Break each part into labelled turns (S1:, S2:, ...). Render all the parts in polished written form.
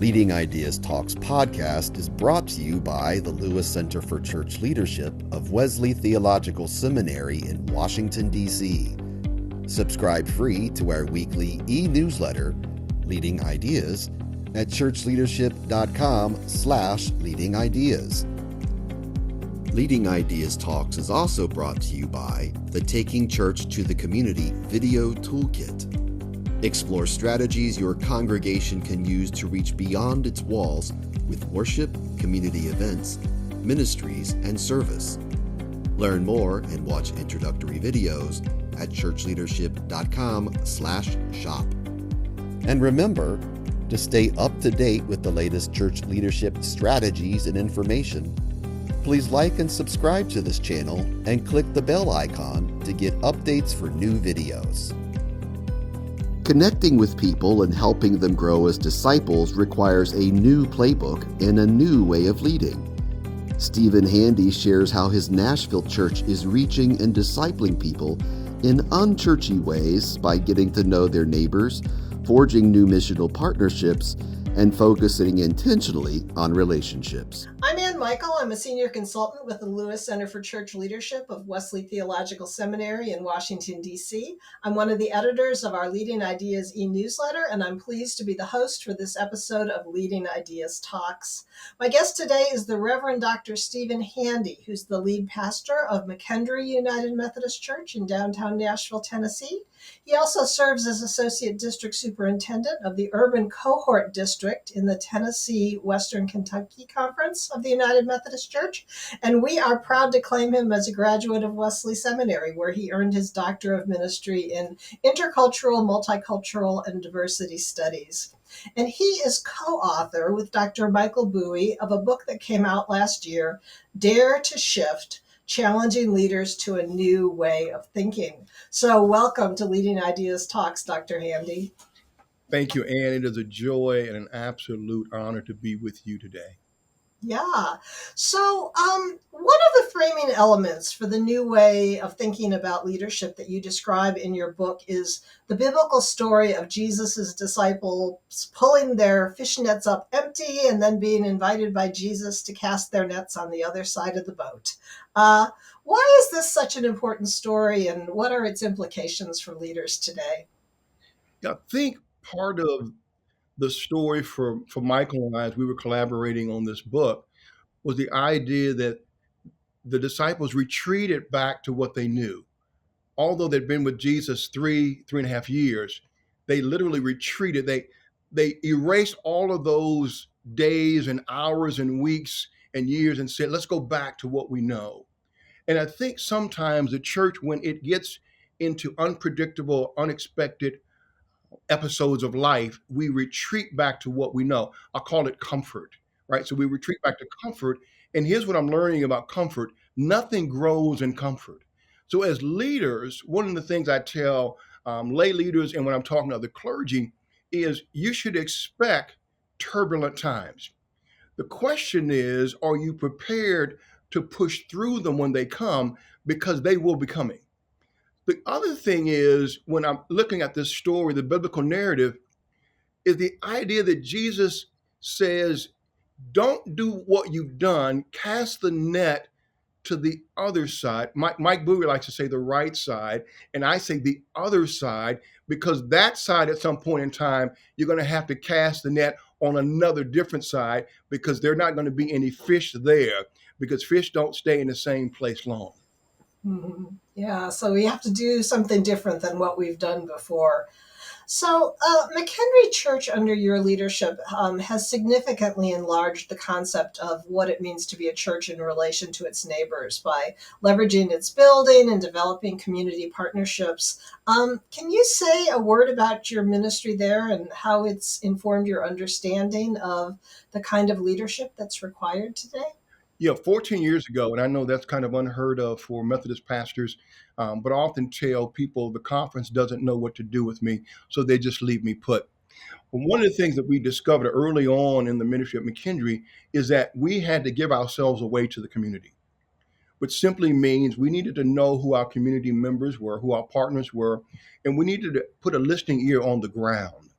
S1: Leading Ideas Talks podcast is brought to you by the Lewis Center for Church Leadership of Wesley Theological Seminary in Washington, D.C. Subscribe free to our weekly e-newsletter, Leading Ideas, at churchleadership.com/leading ideas. Leading Ideas Talks is also brought to you by the Taking Church to the Community Video Toolkit. Explore strategies your congregation can use to reach beyond its walls with worship, community events, ministries, and service. Learn more and watch introductory videos at churchleadership.com/shop. And remember to stay up to date with the latest church leadership strategies and information. Please like and subscribe to this channel and click the bell icon to get updates for new videos. Connecting with people and helping them grow as disciples requires a new playbook and a new way of leading. Stephen Handy shares how his Nashville church is reaching and discipling people in unchurchy ways by getting to know their neighbors, forging new missional partnerships, and focusing intentionally on relationships.
S2: I'm Ann Michael. I'm a senior consultant with the Lewis Center for Church Leadership of Wesley Theological Seminary in Washington, D.C. I'm one of the editors of our Leading Ideas e-newsletter, and I'm pleased to be the host for this episode of Leading Ideas Talks. My guest today is the Reverend Dr. Stephen Handy, who's the lead pastor of McKendree United Methodist Church in downtown Nashville, Tennessee. He also serves as Associate District Superintendent of the Urban Cohort District in the Tennessee Western Kentucky Conference of the United Methodist Church, and we are proud to claim him as a graduate of Wesley Seminary, where he earned his Doctor of Ministry in Intercultural, Multicultural, and Diversity Studies. And he is co-author with Dr. Michael Bowie of a book that came out last year, Dare to Shift, Challenging Leaders to a New Way of Thinking. So welcome to Leading Ideas Talks, Dr. Handy.
S3: Thank you, Ann. It is a joy and an absolute honor to be with you today.
S2: Yeah. So one of the framing elements for the new way of thinking about leadership that you describe in your book is the biblical story of Jesus's disciples pulling their fish nets up empty and then being invited by Jesus to cast their nets on the other side of the boat. Why is this such an important story, and what are its implications for leaders today?
S3: I think part of the story for Michael and I, as we were collaborating on this book, was the idea that the disciples retreated back to what they knew. Although they'd been with Jesus three and a half years, they literally retreated. They erased all of those days and hours and weeks and years and said, let's go back to what we know. And I think sometimes the church, when it gets into unpredictable, unexpected episodes of life, we retreat back to what we know. I call it comfort, right? So we retreat back to comfort. And here's what I'm learning about comfort: nothing grows in comfort. So as leaders, one of the things I tell lay leaders, and when I'm talking to the clergy, is you should expect turbulent times. The question is, are you prepared to push through them when they come, because they will be coming? The other thing is, when I'm looking at this story, the biblical narrative, is the idea that Jesus says, don't do what you've done, cast the net to the other side. Mike Bowie likes to say the right side, and I say the other side, because that side at some point in time, you're going to have to cast the net on another different side, because there are not going to be any fish there, because fish don't stay in the same place long.
S2: Mm-hmm. Yeah, so we have to do something different than what we've done before. So McKendree Church, under your leadership, has significantly enlarged the concept of what it means to be a church in relation to its neighbors by leveraging its building and developing community partnerships. Can you say a word about your ministry there and how it's informed your understanding of the kind of leadership that's required today?
S3: Yeah, 14 years ago, and I know that's kind of unheard of for Methodist pastors, but I often tell people the conference doesn't know what to do with me, so they just leave me put. But one of the things that we discovered early on in the ministry at McKendree is that we had to give ourselves away to the community, which simply means we needed to know who our community members were, who our partners were, and we needed to put a listening ear on the ground.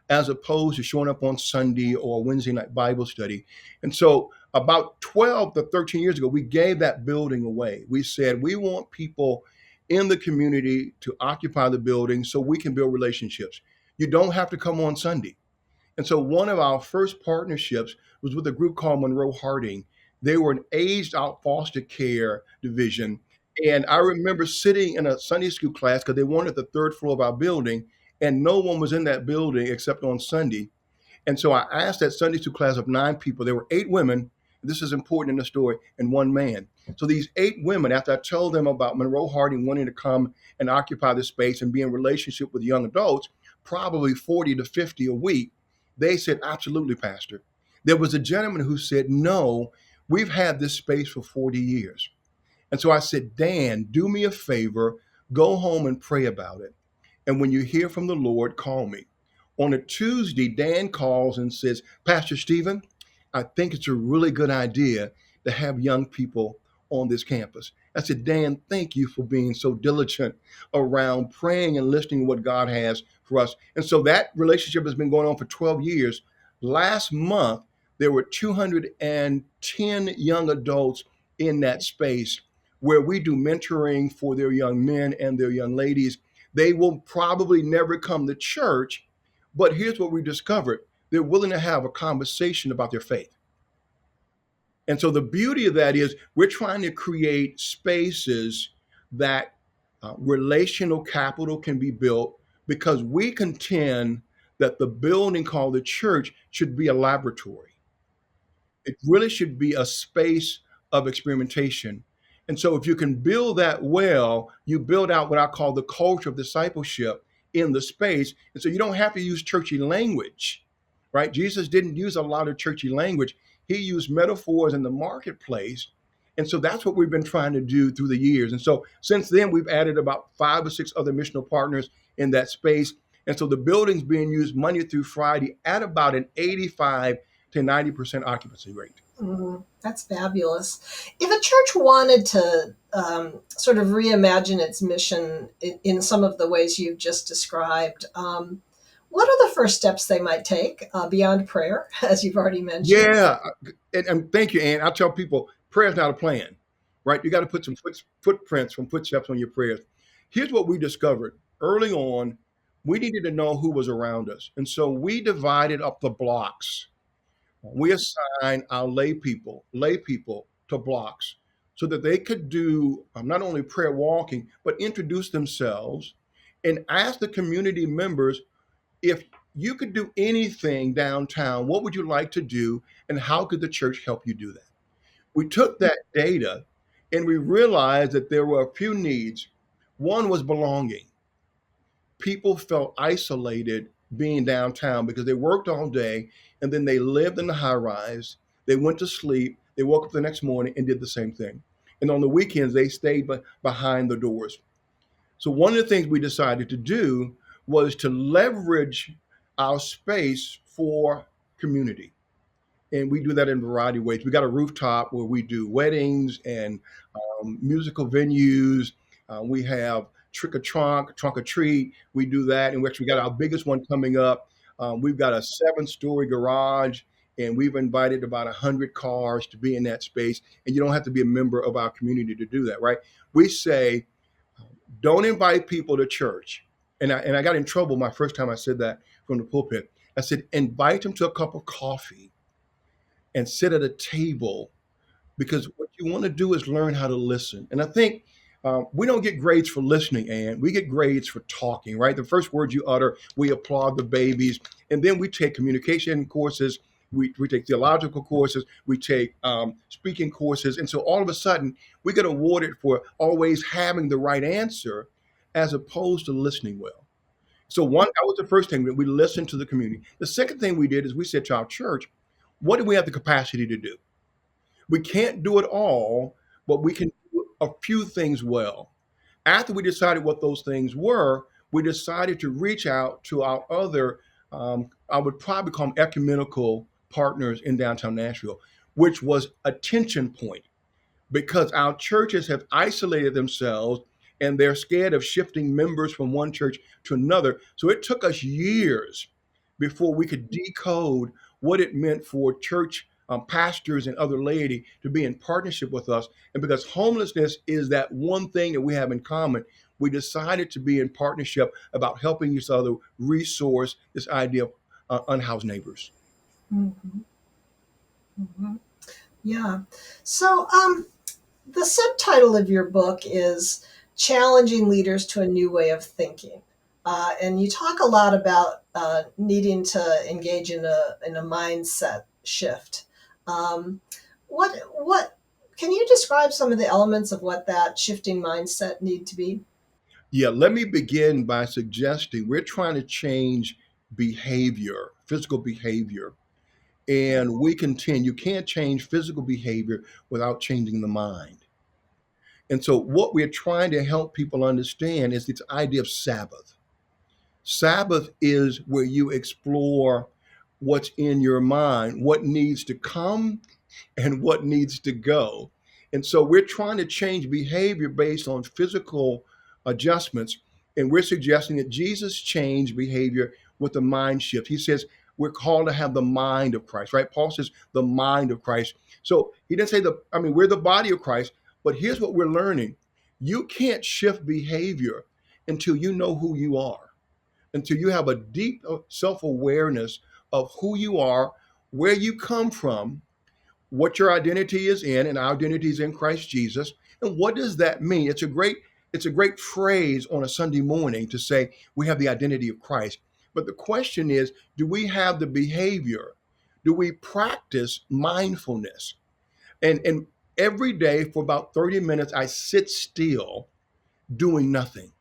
S3: as opposed to showing up on Sunday or Wednesday night Bible study. And so about 12 to 13 years ago, we gave that building away. We said we want people in the community to occupy the building so we can build relationships. You don't have to come on Sunday. And so one of our first partnerships was with a group called Monroe Harding. They were an aged out foster care division. And I remember sitting in a Sunday school class because they wanted the third floor of our building, and no one was in that building except on Sunday. And so I asked that Sunday school class of 9 people. There were 8 women. This is important in the story, and 1 man. So these 8 women, after I told them about Monroe Harding wanting to come and occupy the space and be in relationship with young adults, probably 40 to 50 a week, they said, absolutely, Pastor. There was a gentleman who said, no, we've had this space for 40 years. And so I said, Dan, do me a favor, go home and pray about it. And when you hear from the Lord, call me. On a Tuesday, Dan calls and says, Pastor Stephen, I think it's a really good idea to have young people on this campus. I said, Dan, thank you for being so diligent around praying and listening to what God has for us. And so that relationship has been going on for 12 years. Last month, there were 210 young adults in that space where we do mentoring for their young men and their young ladies. They will probably never come to church, but here's what we discovered. They're willing to have a conversation about their faith. And so the beauty of that is we're trying to create spaces that relational capital can be built, because we contend that the building called the church should be a laboratory. It really should be a space of experimentation. And so if you can build that well, you build out what I call the culture of discipleship in the space. And so you don't have to use churchy language, right? Jesus didn't use a lot of churchy language. He used metaphors in the marketplace. And so that's what we've been trying to do through the years. And so since then, we've added about 5 or 6 other missional partners in that space. And so the building's being used Monday through Friday at about an 85 to 90% occupancy rate.
S2: That's fabulous. If a church wanted to sort of reimagine its mission in some of the ways you've just described, what are the first steps they might take beyond prayer, as you've already mentioned?
S3: Yeah. And thank you, Ann. I tell people prayer is not a plan, right? You got to put some footprints, some footsteps on your prayers. Here's what we discovered. Early on, we needed to know who was around us. And so we divided up the blocks. We assigned our lay people to blocks so that they could do not only prayer walking, but introduce themselves and ask the community members, if you could do anything downtown, what would you like to do? And how could the church help you do that? We took that data and we realized that there were a few needs. One was belonging. People felt isolated being downtown because they worked all day and then they lived in the high rise. They went to sleep. They woke up the next morning and did the same thing. And on the weekends, they stayed behind the doors. So one of the things we decided to do was to leverage our space for community. And we do that in a variety of ways. We got a rooftop where we do weddings and musical venues. We have trick or trunk or treat. We do that. And we actually got our biggest one coming up. We've got a 7-story garage, and we've invited about 100 cars to be in that space. And you don't have to be a member of our community to do that, right? We say, don't invite people to church. And I got in trouble my first time I said that from the pulpit. I said, invite them to a cup of coffee and sit at a table, because what you want to do is learn how to listen. And I think we don't get grades for listening, and we get grades for talking, right? The first words you utter, we applaud the babies. And then we take communication courses. We take theological courses. We take speaking courses. And so all of a sudden, we get awarded for always having the right answer as opposed to listening well. So that was the first thing, that we listened to the community. The second thing we did is we said to our church, what do we have the capacity to do? We can't do it all, but we can do a few things well. After we decided what those things were, we decided to reach out to our other, I would probably call them ecumenical partners in downtown Nashville, which was a tension point, because our churches have isolated themselves and they're scared of shifting members from one church to another. So it took us years before we could decode what it meant for church pastors and other laity to be in partnership with us. And because homelessness is that one thing that we have in common, we decided to be in partnership about helping each other resource this idea of unhoused neighbors.
S2: Mhm. Mhm. Yeah. So, the subtitle of your book is Challenging Leaders to a New Way of Thinking. And you talk a lot about needing to engage in a mindset shift. Um, what can you describe some of the elements of what that shifting mindset need to be?
S3: Yeah, let me begin by suggesting we're trying to change behavior, physical behavior. And we contend you can't change physical behavior without changing the mind. And so, what we're trying to help people understand is this idea of Sabbath. Sabbath is where you explore what's in your mind, what needs to come and what needs to go. And so we're trying to change behavior based on physical adjustments. And we're suggesting that Jesus changed behavior with the mind shift. He says we're called to have the mind of Christ, right? Paul says the mind of Christ. So he didn't say we're the body of Christ, but here's what we're learning. You can't shift behavior until you know who you are, until you have a deep self awareness of who you are, where you come from, what your identity is in, and our identity is in Christ Jesus. And what does that mean? It's a great phrase on a Sunday morning to say we have the identity of Christ. But the question is, do we have the behavior? Do we practice mindfulness? And every day for about 30 minutes, I sit still doing nothing.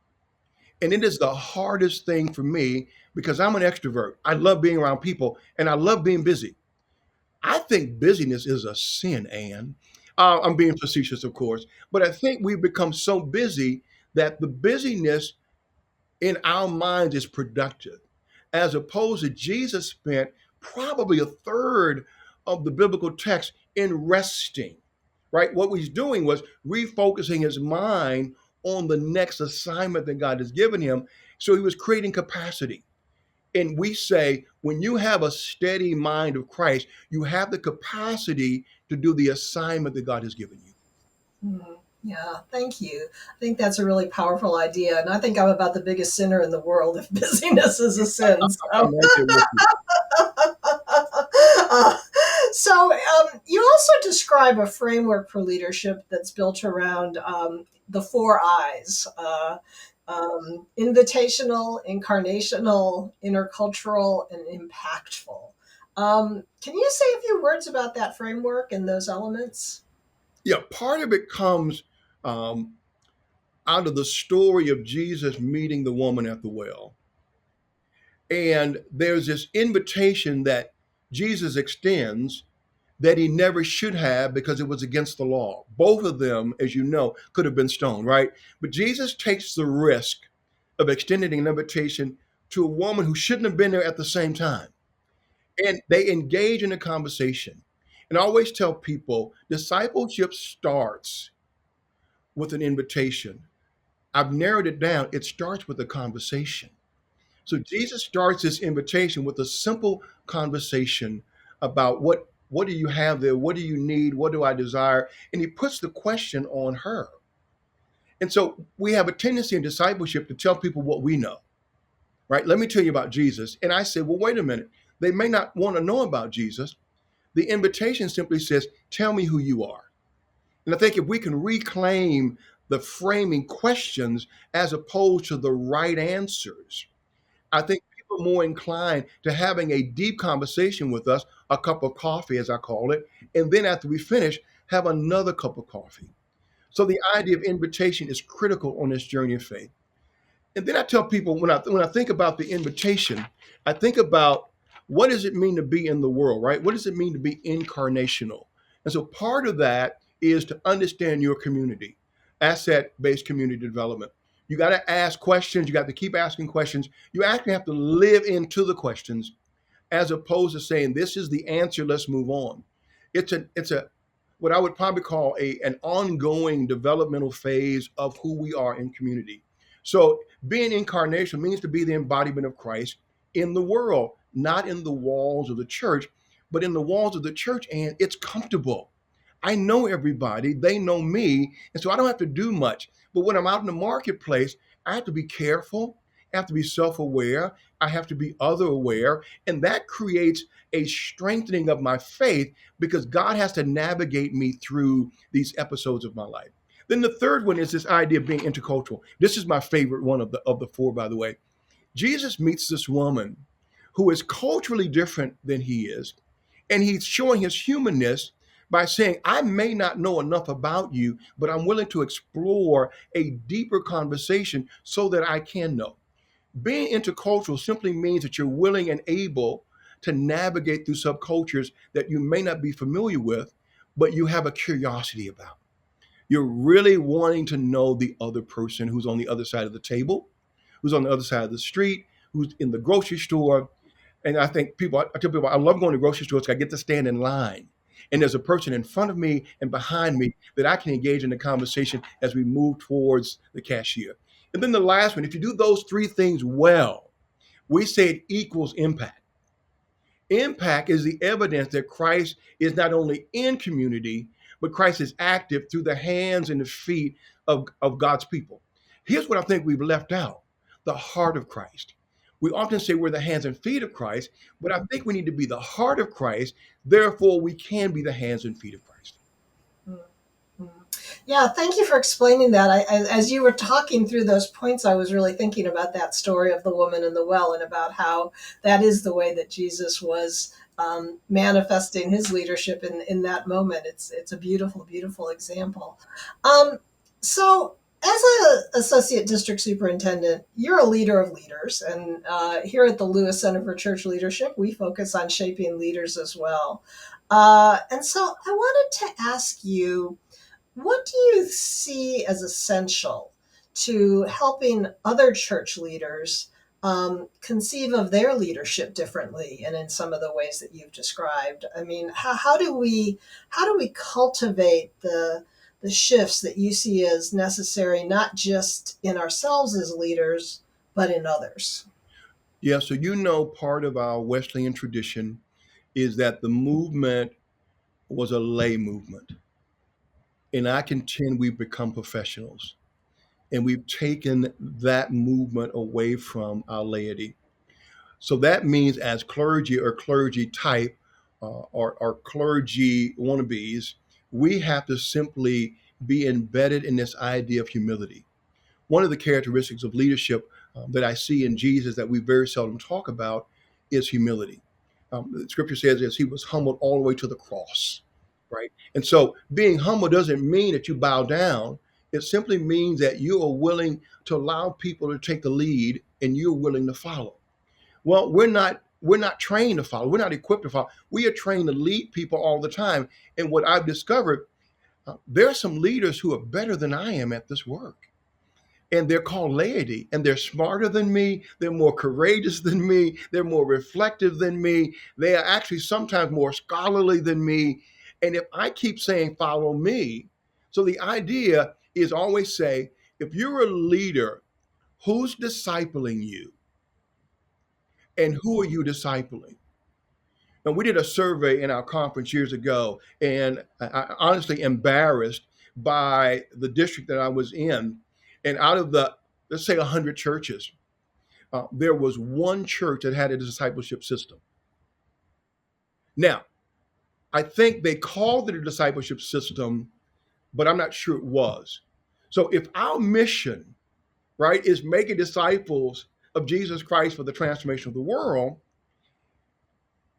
S3: And it is the hardest thing for me because I'm an extrovert. I love being around people and I love being busy. I think busyness is a sin, Anne. I'm being facetious, of course, but I think we've become so busy that the busyness in our minds is productive, as opposed to Jesus spent probably a third of the biblical text in resting, right? What he's doing was refocusing his mind on the next assignment that God has given him. So he was creating capacity. And we say, when you have a steady mind of Christ, you have the capacity to do the assignment that God has given you.
S2: Mhm. Yeah, thank you. I think that's a really powerful idea. And I think I'm about the biggest sinner in the world if busyness is a sin.
S3: I'm
S2: So,
S3: right there with you.
S2: uh, you also describe a framework for leadership that's built around the four I's invitational, incarnational, intercultural, and impactful. Can you say a few words about that framework and those elements?
S3: Yeah, part of it comes um, out of the story of Jesus meeting the woman at the well. And there's this invitation that Jesus extends that he never should have because it was against the law. Both of them, as you know, could have been stoned, right? But Jesus takes the risk of extending an invitation to a woman who shouldn't have been there at the same time. And they engage in a conversation. And I always tell people discipleship starts with an invitation. I've narrowed it down. It starts with a conversation. So Jesus starts this invitation with a simple conversation about what do you have there? What do you need? What do I desire? And he puts the question on her. And so we have a tendency in discipleship to tell people what we know, right? Let me tell you about Jesus. And I say, well, wait a minute. They may not want to know about Jesus. The invitation simply says, tell me who you are. And I think if we can reclaim the framing questions as opposed to the right answers, I think people are more inclined to having a deep conversation with us, a cup of coffee, as I call it, and then after we finish, have another cup of coffee. So the idea of invitation is critical on this journey of faith. And then I tell people when I think about the invitation, I think about what does it mean to be in the world, right? What does it mean to be incarnational? And so part of that is to understand your community, asset-based community development. You got to ask questions. You got to keep asking questions. You actually have to live into the questions as opposed to saying this is the answer, let's move on. It's a what I would probably call an ongoing developmental phase of who we are in community. So being incarnation means to be the embodiment of Christ in the world. not in the walls of the church, but in the walls of the church, and it's comfortable. I know everybody, they know me, and so I don't have to do much. But when I'm out in the marketplace, I have to be careful, I have to be self aware, I have to be other aware, and that creates a strengthening of my faith because God has to navigate me through these episodes of my life. Then the third one is this idea of being intercultural. This is my favorite one of the four, by the way. Jesus meets this woman who is culturally different than he is, and he's showing his humanness by saying, I may not know enough about you, but I'm willing to explore a deeper conversation so that I can know. Being intercultural simply means that you're willing and able to navigate through subcultures that you may not be familiar with, but you have a curiosity about. You're really wanting to know the other person who's on the other side of the table, who's on the other side of the street, who's in the grocery store. And I tell people, I love going to grocery stores because I get to stand in line. And there's a person in front of me and behind me that I can engage in the conversation as we move towards the cashier. And then the last one, if you do those three things well, we say it equals impact. Impact is the evidence that Christ is not only in community, but Christ is active through the hands and the feet of God's people. Here's what I think we've left out: the heart of Christ. We often say we're the hands and feet of Christ, but I think we need to be the heart of Christ. Therefore, we can be the hands and feet of Christ.
S2: Mhm. Yeah, thank you for explaining that. As you were talking through those points, I was really thinking about that story of the woman in the well and about how that is the way that Jesus was manifesting his leadership in that moment. It's a beautiful, beautiful example. Um, so, as a associate district superintendent, you're a leader of leaders, and here at the Lewis Center for Church Leadership, we focus on shaping leaders as well. And so, I wanted to ask you, what do you see as essential to helping other church leaders conceive of their leadership differently and in some of the ways that you've described? I mean, how do we cultivate the shifts that you see as necessary, not just in ourselves as leaders, but in others?
S3: Yeah, so part of our Wesleyan tradition is that the movement was a lay movement. And I contend we've become professionals. And we've taken that movement away from our laity. So that means, as clergy or clergy type or clergy wannabes, we have to simply be embedded in this idea of humility. One of the characteristics of leadership that I see in Jesus that we very seldom talk about is humility. The scripture says as he was humbled all the way to the cross, right? And so being humble doesn't mean that you bow down. It simply means that you are willing to allow people to take the lead and you're willing to follow. Well, we're not trained to follow. We're not equipped to follow. We are trained to lead people all the time. And what I've discovered, there are some leaders who are better than I am at this work. And they're called laity, and they're smarter than me. They're more courageous than me. They're more reflective than me. They are actually sometimes more scholarly than me. And if I keep saying, follow me, so the idea is always say, if you're a leader, who's discipling you and who are you discipling? And we did a survey in our conference years ago, and I honestly embarrassed by the district that I was in. And out of the, let's say, 100 churches, there was one church that had a discipleship system. Now, I think they called it a discipleship system, but I'm not sure it was. So if our mission, right, is making disciples of Jesus Christ for the transformation of the world,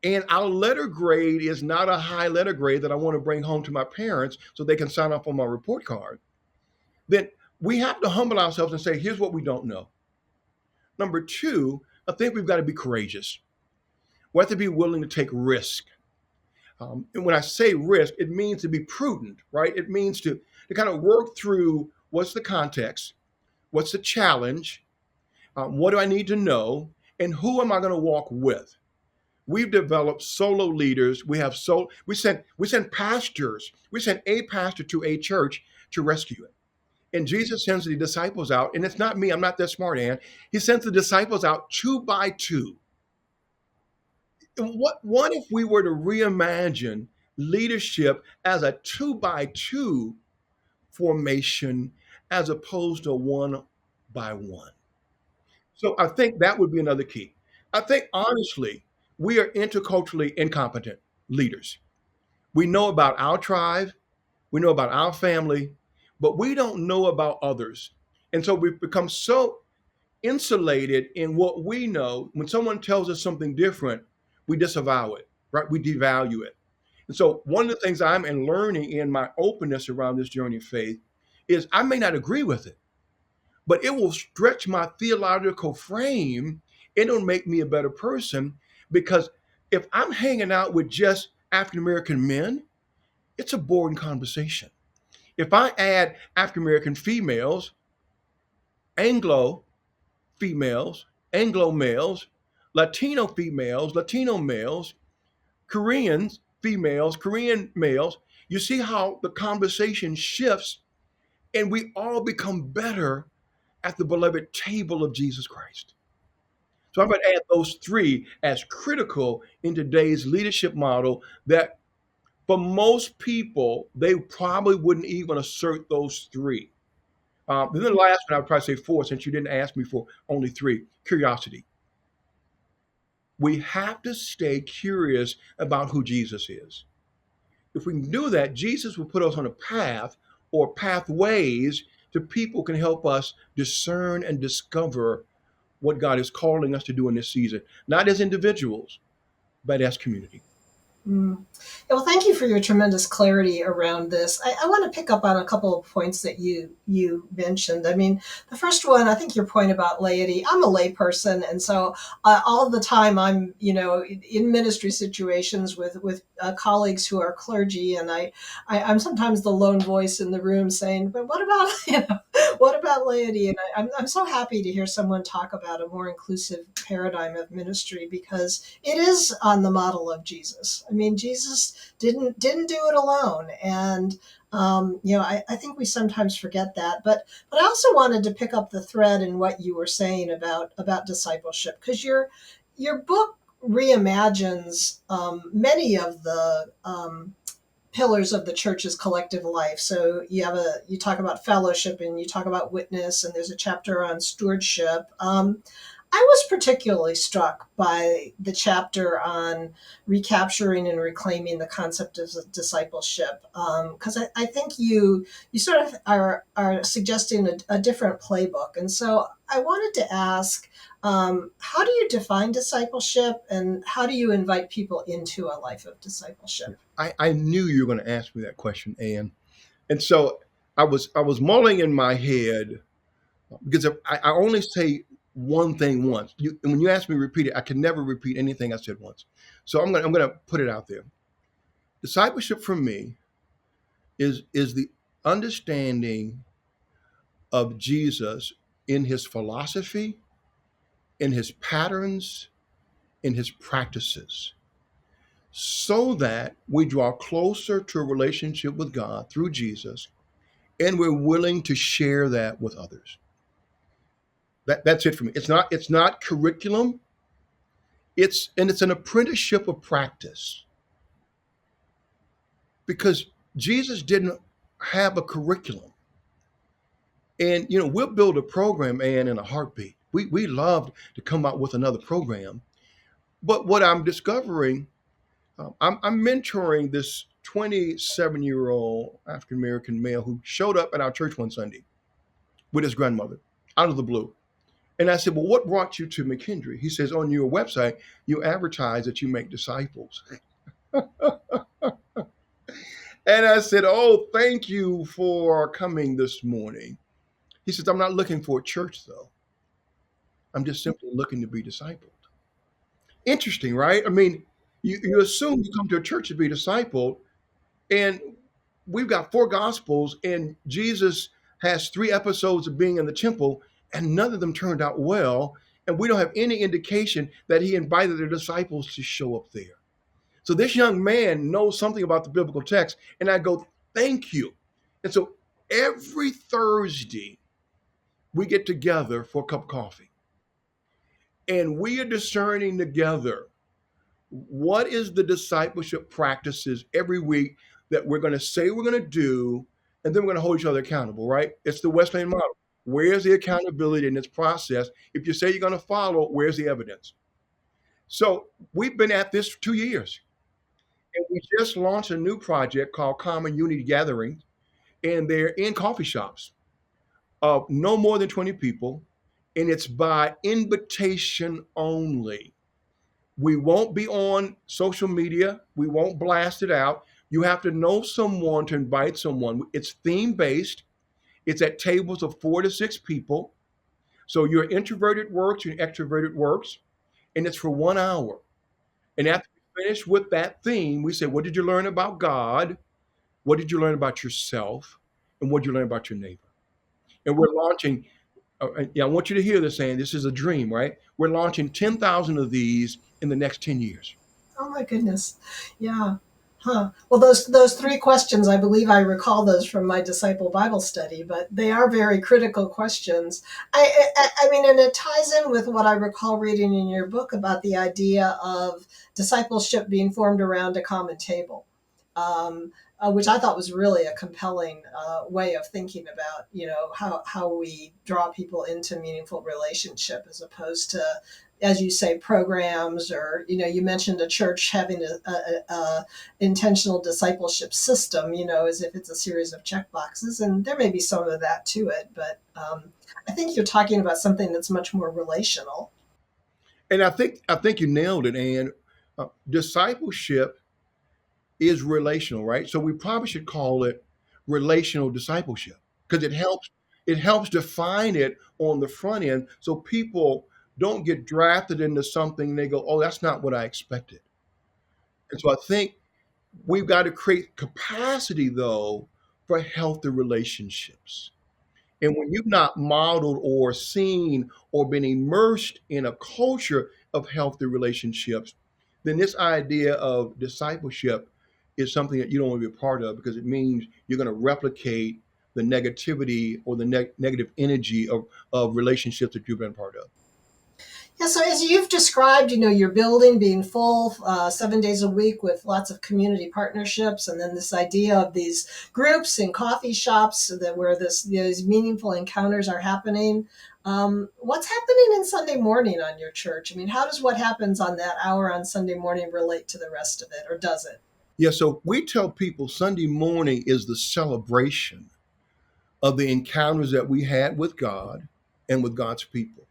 S3: and our letter grade is not a high letter grade that I want to bring home to my parents so they can sign off on my report card, then we have to humble ourselves and say, here's what we don't know. Number two, I think we've got to be courageous. We have to be willing to take risk. And when I say risk, it means to be prudent, right? It means to kind of work through what's the context, what's the challenge, what do I need to know, and who am I going to walk with? We've developed solo leaders. We sent pastors. We sent a pastor to a church to rescue it. And Jesus sends the disciples out, and it's not me. I'm not that smart, Ann. He sends the disciples out two by two. what if we were to reimagine leadership as a 2 by 2 formation as opposed to 1 by 1? So I think that would be another key. I think honestly, we are interculturally incompetent leaders. We know about our tribe, we know about our family, but we don't know about others. And so we've become so insulated in what we know. When someone tells us something different, we disavow it, right? We devalue it. And so one of the things I'm learning in my openness around this journey of faith is I may not agree with it, but it will stretch my theological frame. It'll make me a better person because if I'm hanging out with just African American men, it's a boring conversation. If I add African American females, Anglo females, Anglo males, Latino females, Latino males, Koreans females, Korean males, you see how the conversation shifts and we all become better at the beloved table of Jesus Christ. So I'm going to add those three as critical in today's leadership model that for most people, they probably wouldn't even assert those three. Then the last one, I would probably say four, since you didn't ask me for only three: curiosity. We have to stay curious about who Jesus is. If we can do that, Jesus will put us on a path or pathways to people can help us discern and discover what God is calling us to do in this season, not as individuals, but as community.
S2: Mm. Yeah, well, thank you for your tremendous clarity around this. I want to pick up on a couple of points that you mentioned. I mean, the first one, I think your point about laity. I'm a layperson, and so all the time I'm, in ministry situations with colleagues who are clergy, and I'm sometimes the lone voice in the room saying, "But what about what about laity?" And I'm so happy to hear someone talk about a more inclusive paradigm of ministry because it is on the model of Jesus. I mean, Jesus didn't do it alone, and I think we sometimes forget that. But I also wanted to pick up the thread in what you were saying about discipleship because your book reimagines many of the pillars of the church's collective life. So you talk about fellowship and you talk about witness, and there's a chapter on stewardship. I was particularly struck by the chapter on recapturing and reclaiming the concept of discipleship because I think you sort of are suggesting a different playbook, and so I wanted to ask, how do you define discipleship, and how do you invite people into a life of discipleship?
S3: I knew you were going to ask me that question, Ann. And so I was mulling in my head because if I only say one thing once. And when you ask me to repeat it, I can never repeat anything I said once. So I'm gonna put it out there. Discipleship for me is the understanding of Jesus in his philosophy, in his patterns, in his practices, so that we draw closer to a relationship with God through Jesus, and we're willing to share that with others. That's it for me. It's not curriculum. It's an apprenticeship of practice because Jesus didn't have a curriculum. And we'll build a program and in a heartbeat. We love to come out with another program. But what I'm discovering, I'm mentoring this 27-year-old African American male who showed up at our church one Sunday with his grandmother out of the blue. And I said, "Well, what brought you to McKendree?" He says, "On your website, you advertise that you make disciples." And I said, "Oh, thank you for coming this morning." He says, "I'm not looking for a church, though. I'm just simply looking to be discipled." Interesting, right? I mean, you assume you come to a church to be discipled, and we've got four gospels, and Jesus has three episodes of being in the temple, and none of them turned out well. And we don't have any indication that he invited the disciples to show up there. So this young man knows something about the biblical text, and I go, "Thank you." And so every Thursday, we get together for a cup of coffee, and we are discerning together what is the discipleship practices every week that we're going to say we're going to do, and then we're going to hold each other accountable, right? It's the Wesleyan model. Where's the accountability in this process? If you say you're going to follow, where's the evidence? So we've been at this for 2 years, and we just launched a new project called Common Unity Gathering, and they're in coffee shops of no more than 20 people, and it's by invitation only. We won't be on social media. We won't blast it out. You have to know someone to invite someone. It's theme based. It's at tables of 4 to 6 people. So your introverted works, your extroverted works, and it's for 1 hour. And after we finish with that theme, we say, what did you learn about God? What did you learn about yourself? And what did you learn about your neighbor? And we're launching, yeah, I want you to hear this, saying this is a dream, right? We're launching 10,000 of these in the next 10 years.
S2: Oh my goodness. Yeah. Huh. Well, those three questions, I believe I recall those from my disciple Bible study, but they are very critical questions. I mean, and it ties in with what I recall reading in your book about the idea of discipleship being formed around a common table, which I thought was really a compelling way of thinking about, how we draw people into meaningful relationship as opposed to, as you say, programs, or you mentioned a church having a intentional discipleship system, as if it's a series of check boxes, and there may be some of that to it, but I think you're talking about something that's much more relational.
S3: And I think you nailed it. And discipleship is relational, right? So we probably should call it relational discipleship because it helps define it on the front end so people don't get drafted into something and they go, oh, that's not what I expected. And so I think we've got to create capacity though for healthy relationships. And when you've not modeled or seen or been immersed in a culture of healthy relationships, then this idea of discipleship is something that you don't want to be a part of because it means you're going to replicate the negativity or the negative energy of relationships that you've been part of.
S2: Yeah, so as you've described, your building being full 7 days a week with lots of community partnerships, and then this idea of these groups and coffee shops where these meaningful encounters are happening. What's happening in Sunday morning on your church? I mean, how does what happens on that hour on Sunday morning relate to the rest of it, or does it?
S3: Yeah, so we tell people Sunday morning is the celebration of the encounters that we had with God and with God's people.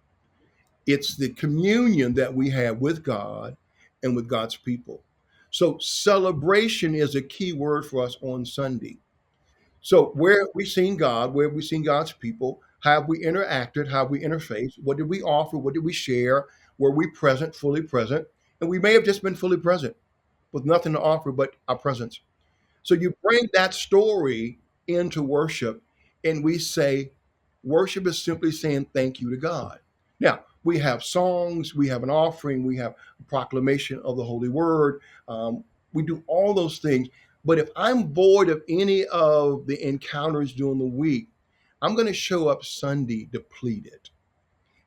S3: It's the communion that we have with God and with God's people. So celebration is a key word for us on Sunday. So where have we seen God, where have we seen God's people? How have we interacted? How have we interfaced? What did we offer? What did we share? Were we present, fully present? And we may have just been fully present with nothing to offer but our presence. So you bring that story into worship, and we say, worship is simply saying thank you to God. Now, we have songs, we have an offering, we have a proclamation of the Holy Word. We do all those things. But if I'm void of any of the encounters during the week, I'm going to show up Sunday depleted.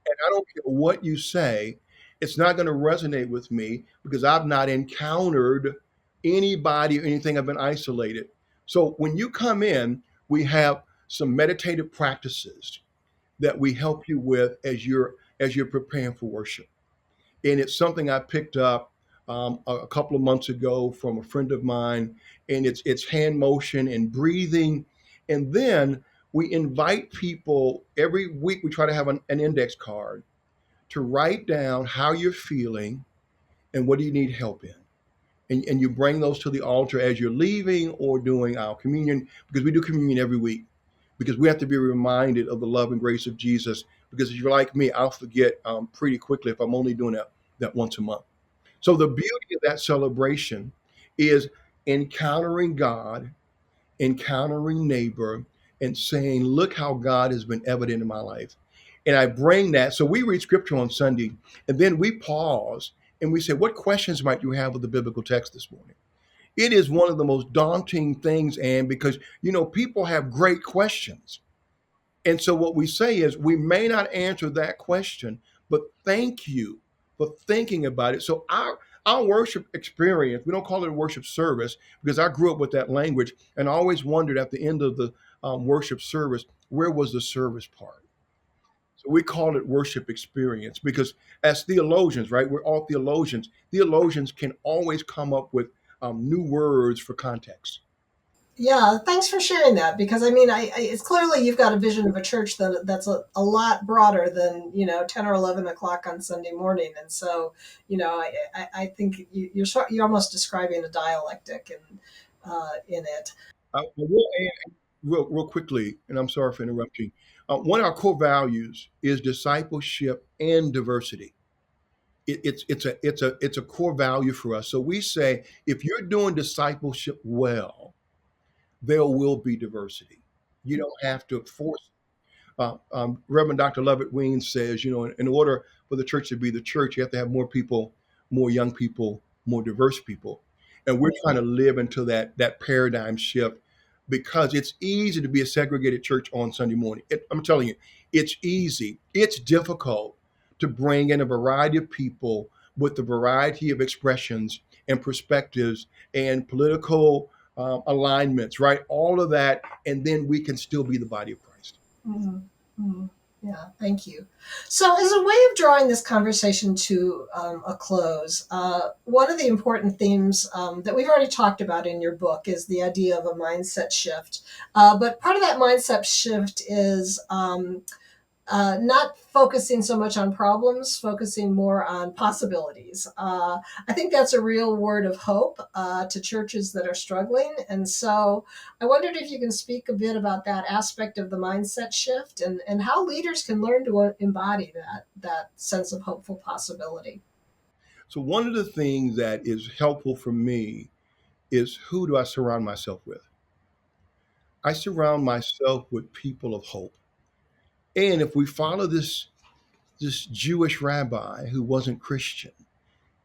S3: And I don't care what you say, it's not going to resonate with me because I've not encountered anybody or anything. I've been isolated. So when you come in, we have some meditative practices that we help you with as you're preparing for worship. And it's something I picked up a couple of months ago from a friend of mine, and it's hand motion and breathing, and then we invite people every week. We try to have an index card to write down how you're feeling and what do you need help in. And you bring those to the altar as you're leaving or doing our communion, because we do communion every week, because we have to be reminded of the love and grace of Jesus. Because if you're like me, I'll forget pretty quickly if I'm only doing that once a month. So the beauty of that celebration is encountering God, encountering neighbor, and saying, look how God has been evident in my life. And I bring that. So we read scripture on Sunday, and then we pause and we say, what questions might you have of the biblical text this morning? It is one of the most daunting things, and because, people have great questions. And so what we say is, we may not answer that question, but thank you for thinking about it. So our worship experience, we don't call it a worship service because I grew up with that language and I always wondered at the end of the worship service, where was the service part? So we call it worship experience because as theologians, right, we're all theologians. Theologians can always come up with new words for context.
S2: Yeah, thanks for sharing that because I mean, it's clearly you've got a vision of a church that's a lot broader than 10 or 11 o'clock on Sunday morning, and so I think you're almost describing a dialectic in it.
S3: I will add real quickly, and I'm sorry for interrupting. One of our core values is discipleship and diversity. It's a core value for us. So we say if you're doing discipleship well, there will be diversity. You don't have to force. Reverend Dr. Lovett Ween says, in order for the church to be the church, you have to have more people, more young people, more diverse people. And we're trying to live into that paradigm shift because it's easy to be a segregated church on Sunday morning. I'm telling you, it's easy. It's difficult to bring in a variety of people with a variety of expressions and perspectives and political alignments, right? All of that, and then we can still be the body of Christ.
S2: Mhm, mhm. Yeah, thank you. So, as a way of drawing this conversation to a close, one of the important themes that we've already talked about in your book is the idea of a mindset shift. But part of that mindset shift is not focusing so much on problems, focusing more on possibilities. I think that's a real word of hope to churches that are struggling. And so I wondered if you can speak a bit about that aspect of the mindset shift and how leaders can learn to embody that sense of hopeful possibility.
S3: So one of the things that is helpful for me is who do I surround myself with? I surround myself with people of hope. And if we follow this Jewish rabbi who wasn't Christian,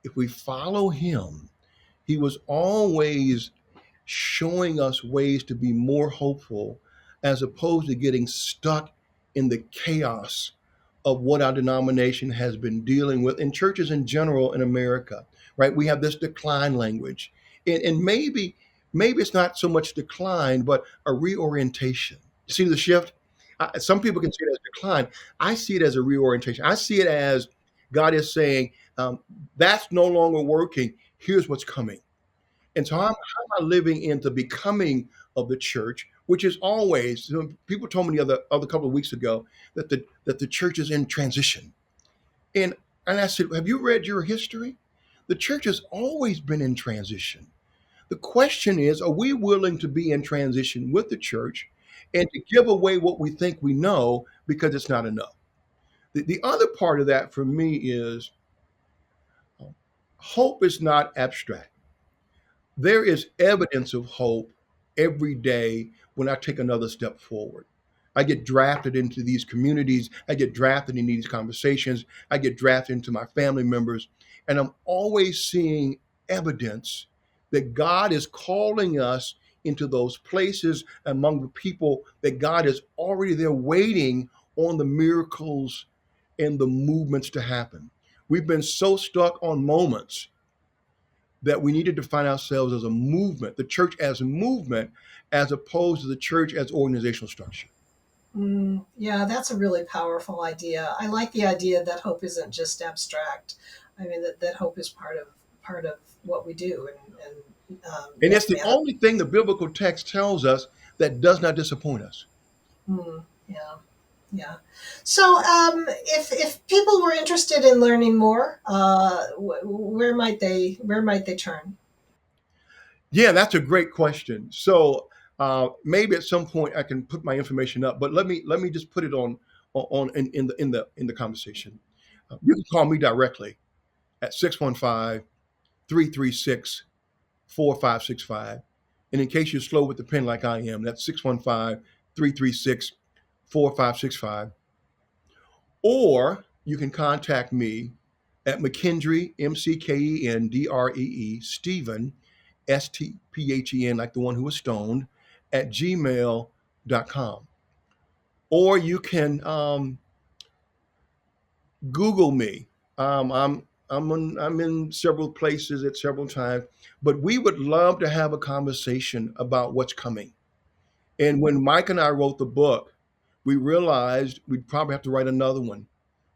S3: if we follow him, he was always showing us ways to be more hopeful as opposed to getting stuck in the chaos of what our denomination has been dealing with in churches in general in America, right? We have this decline language. And maybe it's not so much decline, but a reorientation. You see the shift? Some people can see it as decline. I see it as a reorientation. I see it as God is saying, that's no longer working. Here's what's coming. And so how am I living into becoming of the church, which is always, people told me the other couple of weeks ago that the church is in transition. And and I said, have you read your history? The church has always been in transition. The question is, are we willing to be in transition with the church and to give away what we think we know because it's not enough? The other part of that for me is hope is not abstract. There is evidence of hope every day when I take another step forward. I get drafted into these communities. I get drafted in these conversations. I get drafted into my family members. And I'm always seeing evidence that God is calling us into those places among the people that God is already there waiting on the miracles and the movements to happen. We've been so stuck on moments that we need to define ourselves as a movement, the church as a movement, as opposed to the church as organizational structure.
S2: Yeah, that's a really powerful idea. I like the idea that hope isn't just abstract. I mean that hope is part of what we do
S3: And it's the
S2: manifest.
S3: only thing the biblical text tells us that does not disappoint us.
S2: Yeah, yeah. So, if people were interested in learning more, where might they turn?
S3: Yeah, that's a great question. So maybe at some point I can put my information up, but let me just put it on in the conversation. You can call me directly at 615-336-4565. And in case you're slow with the pen like I am, that's 615-336-4565. Or you can contact me at McKendree, McKendree, Stephen, Stphen, like the one who was stoned, at gmail.com. Or you can Google me. I'm I'm in several places at several times, but we would love to have a conversation about what's coming. And when Mike and I wrote the book, we realized we'd probably have to write another one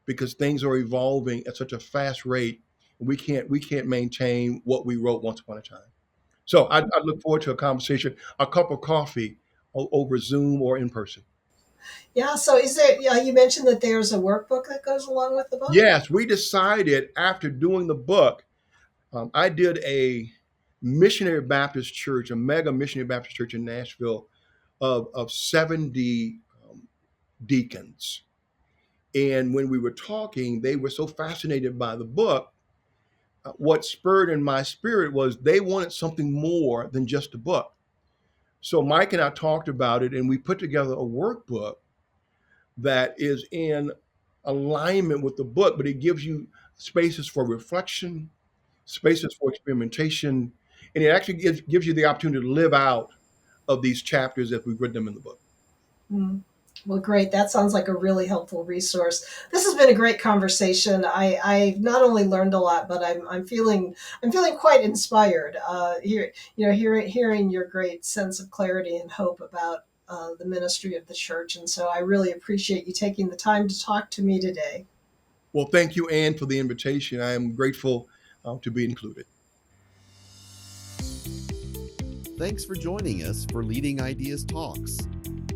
S3: because things are evolving at such a fast rate. We can't maintain what we wrote once upon a time. So I look forward to a conversation, a cup of coffee over Zoom or in person.
S2: Yeah. So is there, yeah, you mentioned that there's a workbook that goes along with the book?
S3: Yes, we decided after doing the book, I did a missionary Baptist church, a mega missionary Baptist church in Nashville of 70 deacons. And when we were talking, they were so fascinated by the book. What spurred in my spirit was they wanted something more than just a book. So Mike and I talked about it, and we put together a workbook that is in alignment with the book, but it gives you spaces for reflection, spaces for experimentation, and it actually gives you the opportunity to live out of these chapters as we've written them in the book.
S2: Mm. Well, great. That sounds like a really helpful resource. This has been a great conversation. I not only learned a lot, but I'm feeling quite inspired. Hearing your great sense of clarity and hope about the ministry of the church, and so I really appreciate you taking the time to talk to me today.
S3: Well, thank you, Anne, for the invitation. I am grateful to be included.
S1: Thanks for joining us for Leading Ideas Talks.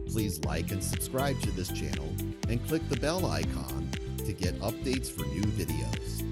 S1: Please like and subscribe to this channel and click the bell icon to get updates for new videos.